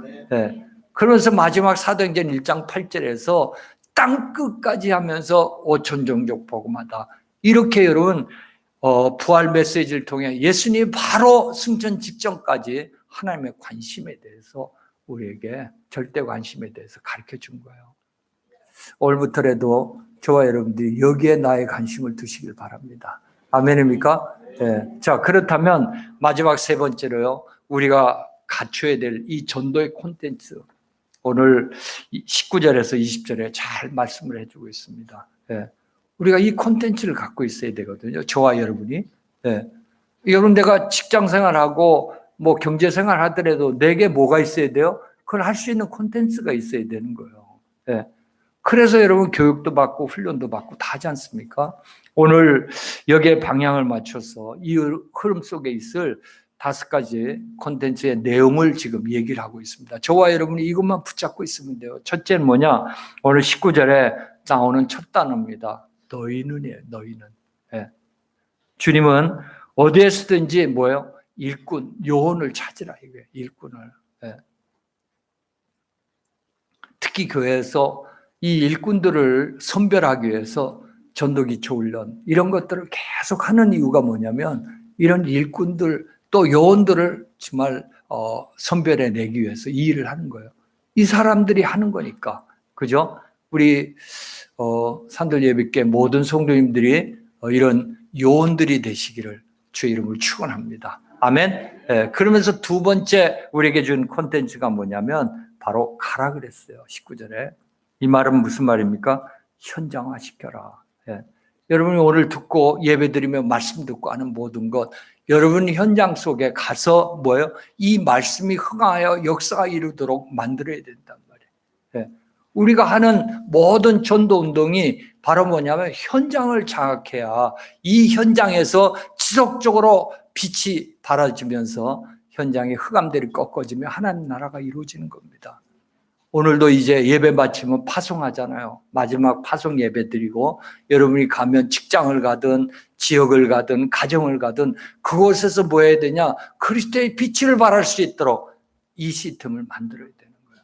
그러면서 마지막 사도행전 1장 8절에서 땅끝까지 하면서 5천 종족 복음하다. 이렇게 여러분 부활 메시지를 통해 예수님이 바로 승천 직전까지 하나님의 관심에 대해서 우리에게 절대 관심에 대해서 가르쳐 준 거예요. 오늘부터라도 저와 여러분들이 여기에 나의 관심을 두시길 바랍니다. 아멘입니까? 자, 그렇다면 마지막 세 번째로요. 우리가 갖춰야 될 이 전도의 콘텐츠. 오늘 19절에서 20절에 잘 말씀을 해주고 있습니다. 우리가 이 콘텐츠를 갖고 있어야 되거든요. 저와 여러분이. 여러분 내가 직장 생활하고 경제 생활 하더라도 내게 뭐가 있어야 돼요? 그걸 할 수 있는 콘텐츠가 있어야 되는 거예요. 그래서 여러분 교육도 받고 훈련도 받고 다 하지 않습니까? 오늘 여기에 방향을 맞춰서 이 흐름 속에 있을 5가지 콘텐츠의 내용을 지금 얘기를 하고 있습니다. 저와 여러분이 이것만 붙잡고 있으면 돼요. 첫째는 뭐냐? 오늘 19절에 나오는 첫 단어입니다. 너희는이에요. 너희는. 주님은 어디에서든지 뭐예요? 일꾼, 요원을 찾으라 이거예요. 일꾼을. 특히 교회에서 이 일꾼들을 선별하기 위해서 전도기초훈련 이런 것들을 계속 하는 이유가 뭐냐면 이런 일꾼들 또 요원들을 정말 선별해내기 위해서 이 일을 하는 거예요. 이 사람들이 하는 거니까. 그죠? 우리 산들 예비께 모든 성도님들이 이런 요원들이 되시기를 주의 이름으로 축원합니다. 아멘. 예, 그러면서 두 번째 우리에게 준 콘텐츠가 뭐냐면 바로 가라 그랬어요. 19절에. 이 말은 무슨 말입니까? 현장화시켜라. 예. 여러분이 오늘 듣고 예배드리며 말씀 듣고 하는 모든 것, 여러분 현장 속에 가서 뭐예요? 이 말씀이 흥하여 역사가 이루도록 만들어야 된단 말이에요. 예. 우리가 하는 모든 전도 운동이 바로 뭐냐면 현장을 장악해야 이 현장에서 지속적으로 빛이 발아지면서 현장의 흑암들이 꺾어지며 하나님 나라가 이루어지는 겁니다. 오늘도 이제 예배 마치면 파송하잖아요. 마지막 파송 예배 드리고 여러분이 가면 직장을 가든 지역을 가든 가정을 가든 그곳에서 뭐 해야 되냐? 그리스도의 빛을 발할 수 있도록 이 시스템을 만들어야 되는 거예요.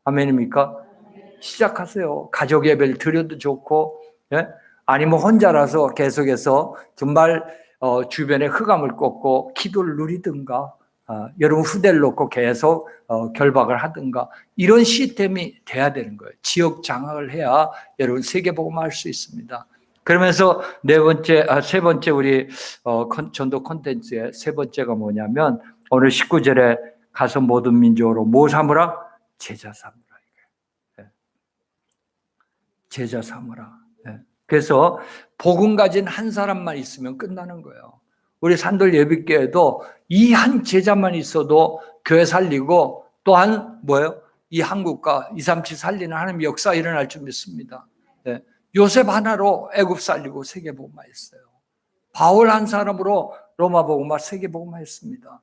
아멘입니까? 시작하세요. 가족 예배를 드려도 좋고, 예? 아니면 혼자라서 계속해서 정말 주변에 흑암을 꺾고 기도를 누리든가, 여러분 후대를 놓고 계속 결박을 하든가, 이런 시스템이 돼야 되는 거예요. 지역 장악을 해야 여러분 세계복음을 할 수 있습니다. 그러면서 세 번째 우리 전도 콘텐츠의 세 번째가 뭐냐면 오늘 19절에 가서 모든 민족으로 뭐 삼으라? 제자 삼으라. 제자 삼으라. 그래서 복음 가진 한 사람만 있으면 끝나는 거예요. 우리 산돌 예비교회도 이 한 제자만 있어도 교회 살리고 또한 뭐예요? 이 한국과 237 살리는 하나님의 역사 일어날 줄 믿습니다. 요셉 하나로 애굽 살리고 세계 복음화했어요. 바울 한 사람으로 로마 복음화, 세계 복음화했습니다.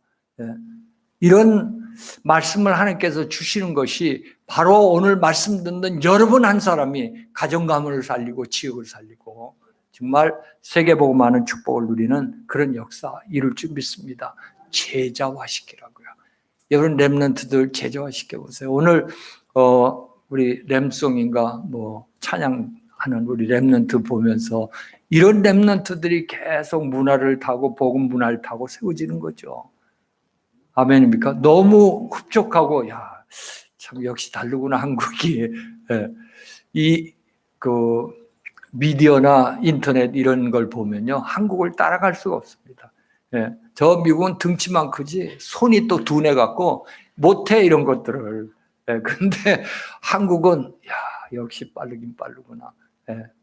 이런 말씀을 하나님께서 주시는 것이 바로 오늘 말씀 듣는 여러분 한 사람이 가정 가문을 살리고 지역을 살리고 정말 세계복음하는 축복을 누리는 그런 역사 이룰 줄 믿습니다. 제자화시키라고요. 여러분 렘넌트들 제자화시켜 보세요. 오늘 우리 렘송인가 뭐 찬양하는 우리 렘넌트 보면서 이런 렘넌트들이 계속 문화를 타고 복음 문화를 타고 세워지는 거죠. 아멘입니까? 너무 흡족하고, 참 역시 다르구나 한국이. 미디어나 인터넷 이런 걸 보면요, 한국을 따라갈 수가 없습니다. 저 미국은 등치만 크지 손이 또 둔해 갖고 못해 이런 것들을. 그런데 한국은 역시 빠르긴 빠르구나.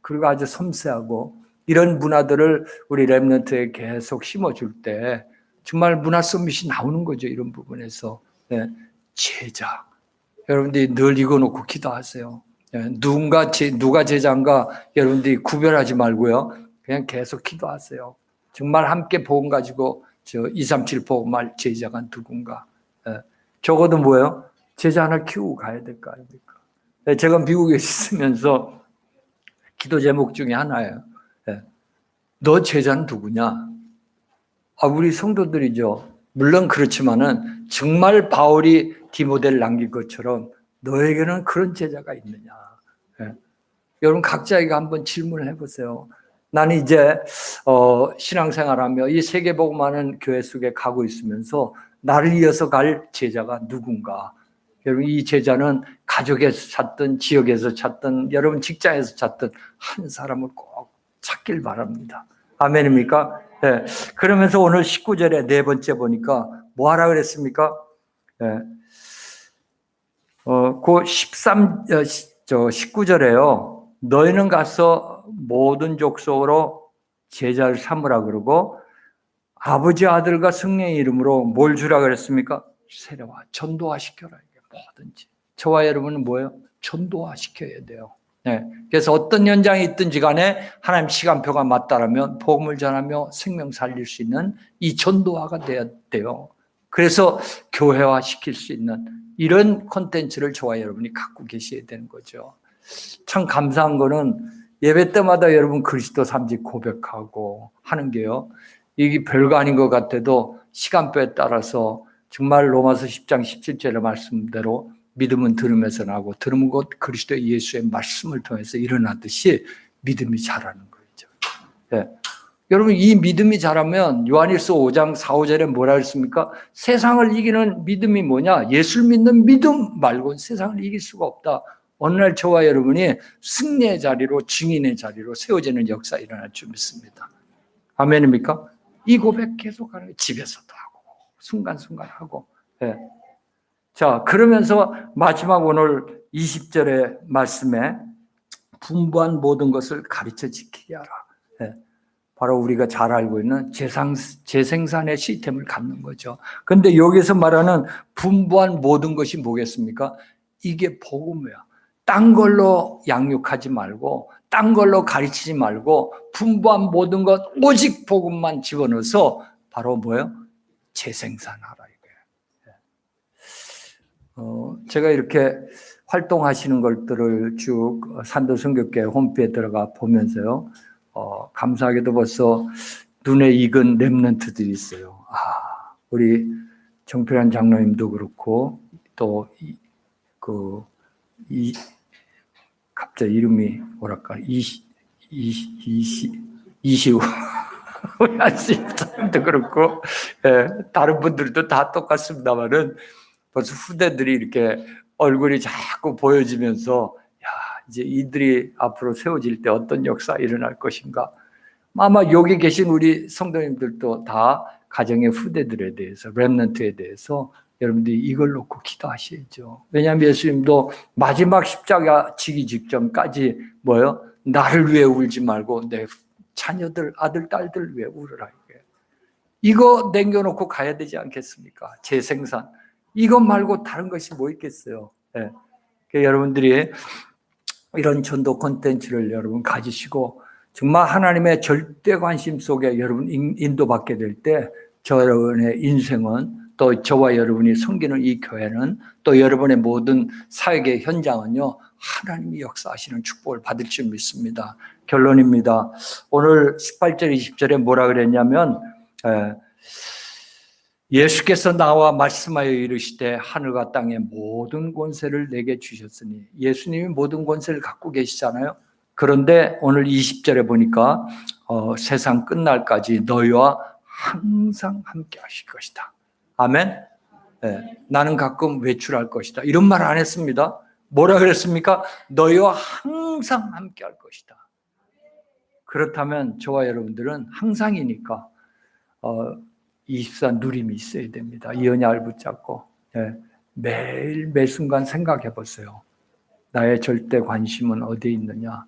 그리고 아주 섬세하고 이런 문화들을 우리 렘넌트에 계속 심어줄 때. 정말 문화 서밋이 나오는 거죠. 이런 부분에서. 제자. 여러분들이 늘 읽어놓고 기도하세요. 누가 제자인가 여러분들이 구별하지 말고요. 그냥 계속 기도하세요. 정말 함께 복음 가지고 237 복음할 제자가 누군가. 적어도 뭐예요? 제자 하나 키우고 가야 될 거 아닙니까? 제가 미국에 있으면서 기도 제목 중에 하나예요. 너 제자는 누구냐? 우리 성도들이죠. 물론 그렇지만은 정말 바울이 디모데를 남긴 것처럼 너에게는 그런 제자가 있느냐. 여러분 각자에게 한번 질문을 해보세요. 나는 이제 신앙생활하며 이 세계복음하는 교회 속에 가고 있으면서 나를 이어서 갈 제자가 누군가. 여러분 이 제자는 가족에서 찾든 지역에서 찾든 여러분 직장에서 찾든 한 사람을 꼭 찾길 바랍니다. 아멘입니까? 그러면서 오늘 19절에 네 번째 보니까 뭐 하라 그랬습니까? 그 19절에요. 너희는 가서 모든 족속으로 제자를 삼으라 그러고 아버지 아들과 성령의 이름으로 뭘 주라 그랬습니까? 세례와 전도화 시켜라. 뭐든지. 저와 여러분은 뭐예요? 전도화 시켜야 돼요. 그래서 어떤 현장이 있든지 간에 하나님 시간표가 맞다라면 복음을 전하며 생명 살릴 수 있는 이 전도화가 돼야 돼요. 그래서 교회화 시킬 수 있는 이런 콘텐츠를 저와 여러분이 갖고 계셔야 되는 거죠. 참 감사한 거는 예배 때마다 여러분 그리스도 삼직 고백하고 하는 게요. 이게 별거 아닌 것 같아도 시간표에 따라서 정말 로마서 10장 17절의 말씀대로 믿음은 들으면서 나고 들으면 곧 그리스도 예수의 말씀을 통해서 일어나듯이 믿음이 자라는 거죠. 여러분 이 믿음이 자라면 요한일서 5장 4, 5절에 뭐라 했습니까? 세상을 이기는 믿음이 뭐냐? 예수를 믿는 믿음 말고는 세상을 이길 수가 없다. 어느 날 저와 여러분이 승리의 자리로, 증인의 자리로 세워지는 역사 일어날 줄 믿습니다. 아멘입니까? 이 고백 계속하는 게 집에서도 하고 순간순간 하고. 예. 자, 그러면서 마지막 오늘 20절의 말씀에 분부한 모든 것을 가르쳐 지키게 하라. 예. 바로 우리가 잘 알고 있는 재생산의 시스템을 갖는 거죠. 그런데 여기서 말하는 분부한 모든 것이 뭐겠습니까? 이게 복음이야. 딴 걸로 양육하지 말고, 딴 걸로 가르치지 말고, 분부한 모든 것 오직 복음만 집어넣어서 바로 뭐예요? 재생산하라 이거예요. 제가 이렇게 활동하시는 것들을 쭉 산도선교회 홈페이지에 들어가 보면서요. 감사하게도 벌써 눈에 익은 렘넌트들이 있어요. 우리 정필환 장로님도 그렇고 또 갑자기 이름이 뭐랄까 이시우 사람도 그렇고 다른 분들도 다 똑같습니다만은 벌써 후대들이 이렇게 얼굴이 자꾸 보여지면서 이제 이들이 앞으로 세워질 때 어떤 역사 일어날 것인가. 아마 여기 계신 우리 성도님들도 다 가정의 후대들에 대해서, 렘넌트에 대해서 여러분들이 이걸 놓고 기도하셔야죠. 왜냐하면 예수님도 마지막 십자가 지기 직전까지 뭐요? 나를 위해 울지 말고 내 자녀들, 아들, 딸들 위해 울으라. 이거 남겨놓고 가야 되지 않겠습니까? 재생산. 이것 말고 다른 것이 뭐 있겠어요? 네. 여러분들이 이런 전도 콘텐츠를 여러분 가지시고 정말 하나님의 절대 관심 속에 여러분 인도받게 될 때 저 여러분의 인생은 또 저와 여러분이 섬기는 이 교회는 또 여러분의 모든 사역의 현장은요 하나님이 역사하시는 축복을 받을 줄 믿습니다. 결론입니다. 오늘 18절 20절에 뭐라 그랬냐면 예수께서 나와 말씀하여 이르시되 하늘과 땅의 모든 권세를 내게 주셨으니 예수님이 모든 권세를 갖고 계시잖아요. 그런데 오늘 20절에 보니까 세상 끝날까지 너희와 항상 함께 하실 것이다. 아멘. 네, 나는 가끔 외출할 것이다. 이런 말 안 했습니다. 뭐라 그랬습니까? 너희와 항상 함께 할 것이다. 그렇다면 저와 여러분들은 항상이니까 24 누림이 있어야 됩니다. 이 언약을 붙잡고 매일 매순간 생각해 보세요. 나의 절대 관심은 어디에 있느냐?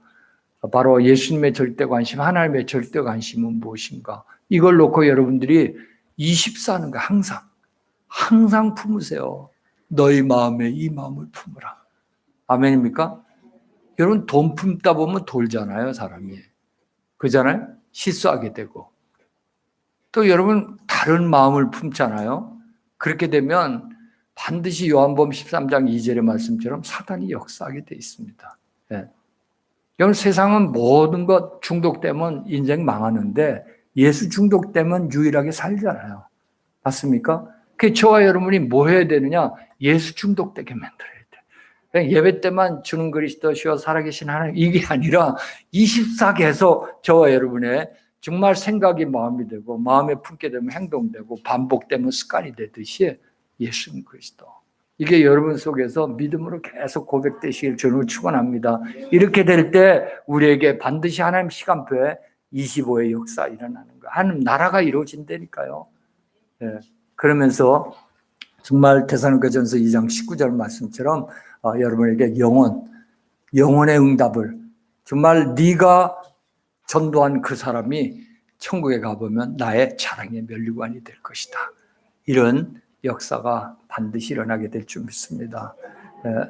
바로 예수님의 절대 관심, 하나님의 절대 관심은 무엇인가? 이걸 놓고 여러분들이 24는 거 항상 품으세요. 너희 마음에 이 마음을 품으라. 아멘입니까? 여러분 돈 품다 보면 돌잖아요, 사람이. 그잖아요? 실수하게 되고. 또 여러분 다른 마음을 품잖아요. 그렇게 되면 반드시 요한복음 13장 2절의 말씀처럼 사단이 역사하게 돼 있습니다. 네. 여러분 세상은 모든 것 중독되면 인생 망하는데 예수 중독되면 유일하게 살잖아요. 맞습니까? 그 저와 여러분이 뭐 해야 되느냐? 예수 중독되게 만들어야 돼. 그냥 예배 때만 주는 그리스도시여 살아계신 하나님 이게 아니라 24계속 저와 여러분의 정말 생각이 마음이 되고 마음에 품게 되면 행동되고 반복되면 습관이 되듯이 예수님 그리스도. 이게 여러분 속에서 믿음으로 계속 고백되시길 주님을 축원합니다. 이렇게 될 때 우리에게 반드시 하나님 시간표에 25의 역사 일어나는 거예요. 하나님 나라가 이루어진다니까요. 네. 그러면서 정말 데살로니가전서 2장 19절 말씀처럼 여러분에게 영혼의 응답을 정말 네가 전도한 그 사람이 천국에 가보면 나의 자랑의 면류관이 될 것이다. 이런 역사가 반드시 일어나게 될 줄 믿습니다.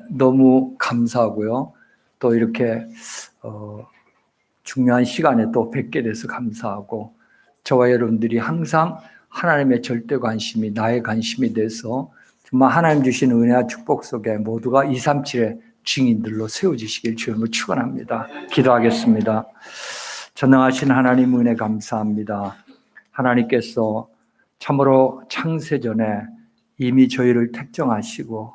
너무 감사하고요. 또 이렇게 중요한 시간에 또 뵙게 돼서 감사하고 저와 여러분들이 항상 하나님의 절대 관심이 나의 관심이 돼서 정말 하나님 주신 은혜와 축복 속에 모두가 237의 증인들로 세워지시길 주님을 축원합니다. 기도하겠습니다. 전능하신 하나님 은혜 감사합니다. 하나님께서 참으로 창세전에 이미 저희를 택정하시고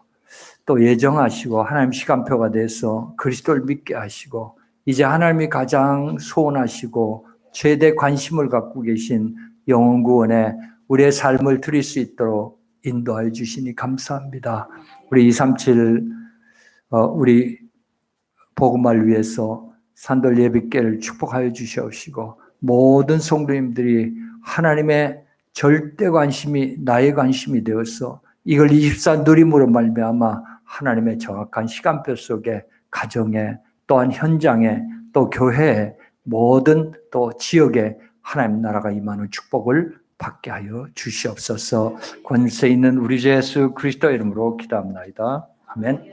또 예정하시고 하나님 시간표가 돼서 그리스도를 믿게 하시고 이제 하나님이 가장 소원하시고 최대 관심을 갖고 계신 영혼 구원에 우리의 삶을 드릴 수 있도록 인도하여 주시니 감사합니다. 우리 237 우리 복음을 위해서 산돌 예배교회를 축복하여 주시옵시고 모든 성도님들이 하나님의 절대 관심이 나의 관심이 되어서 이걸 24 누림으로 말미암아 하나님의 정확한 시간표 속에 가정에 또한 현장에 또 교회에 모든 또 지역에 하나님 나라가 임하는 축복을 받게 하여 주시옵소서. 권세 있는 우리 주 예수 그리스도 이름으로 기도합나이다. 아멘.